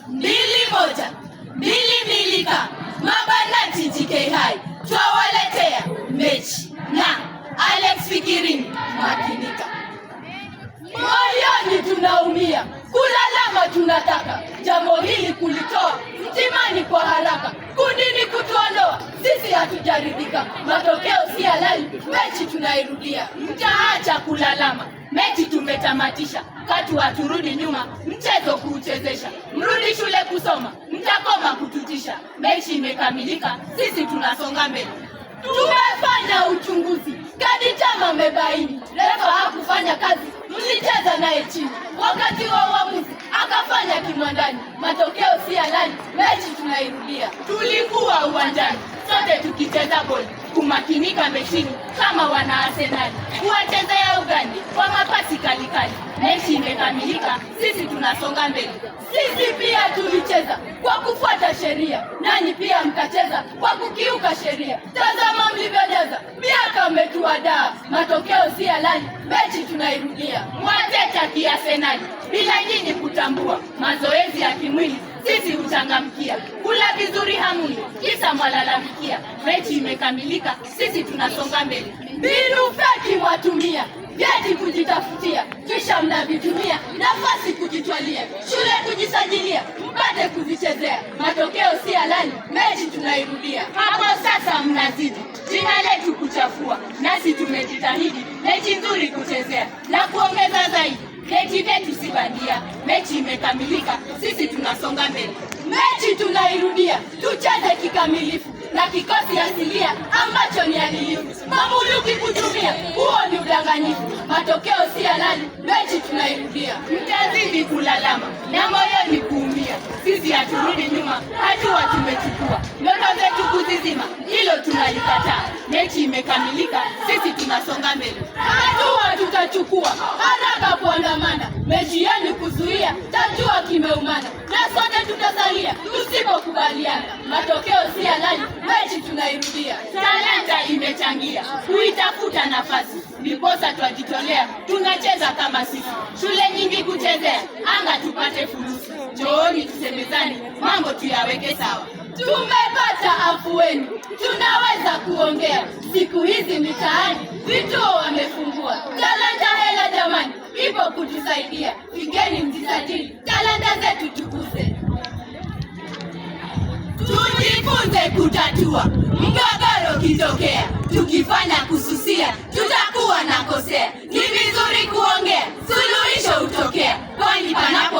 21 22 Mabanati JK High twawaletea mechi na Alex Fikirini makinika. Moyoni tunaumia, kulalama tunataka, jambo hili kulitoa mtimani kwa haraka, kundini kutuondoa, sisi hatujaridhika, matokeo si halali, mechi tunairudia, mtaacha kulalama, mechi tumetamatisha, katu haturudi nyuma, mchezo kuuchezesha, mrudi shule kusoma, mtakoma kututisha, mechi imekamilika, sisi tunasonga mbele. Tumefanya uchunguzi, kadi chama mebaini, refa hakufanya kazi, mlicheza naye chini, wakati wa uamuzi akafanya kimwandani, matokeo si halali, mechi tunairudia. Tulikuwa uwanjani sote tukicheza boli, kumakinika mechini kama wana Arsenali, kuwachezea ugani kwa mapasi kalikali, mechi imekamilika, sisi tunasonga mbele. Sisi pia tulicheza kwa kufuata sheria, nanyi pia mkacheza kwa kukiuka sheria. Tazama mlivyojaza, miaka mmetuadaa, matokeo si halali, mechi tunairudia. Mwateta kiarsenali bila nyinyi kutambua, mazoezi ya kimwili sisi huchangamkia, kula vizuri hamuni kisa mwalalamikia, mechi imekamilika, sisi tunasonga mbele. Mbinu feki mwatumia, vyeti kujitafutia, kisha mnavitumia nafasi kujitwalia, shule kujisajilia, mpate kuzichezea, matokeo si halali, mechi tunairudia. Hapo sasa mnazidi jina letu kuchafua, nasi tumejitahidi mechi nzuri kuchezea, na kuongeza zaidi vyeti vyetu si bandia, mechi imekamilika, sisi tunasonga mbele. Mechi tunairudia, tucheze kikamilifu na kikosi asilia ambacho ni adilifu, mamuluki kutumia, huo ni udanganyifu, matokeo si halali, mechi tunairudia. Mtazidi kulalama na moyoni kuumia, sisi haturudi nyuma, hatua tumechukua, ndoto zetu kuzizima, hilo tunalikataa, mechi imekamilika, sisi tunasonga mbele. Hatua tutachukua, haraka kuandamana, mechi yenu kuzuia, tajua kimeumana, na sote tutasalia tusipokubaliana, matokeo si halali, mechi tunairudia. Talanta imechangia kuitafuta nafasi, ndiposa twajitolea, tunacheza kama sisi, shule nyingi kuchezea, anga tupate furusi, njooni tusemezani, mambo tuyaweke sawa. Tumepata afueni, tunaweza kuongea, siku hizi mitaani vituo wamefungua, talanta hela jamani, ipo kutusaidia, fikeni mjisajili, talanta zetu tukuze. Tujifunze kutatua mgogoro kitokea, tukifanya kususia tutakuwa na kosea, ni vizuri kuongea, suluhisho hutokea, kwani panapo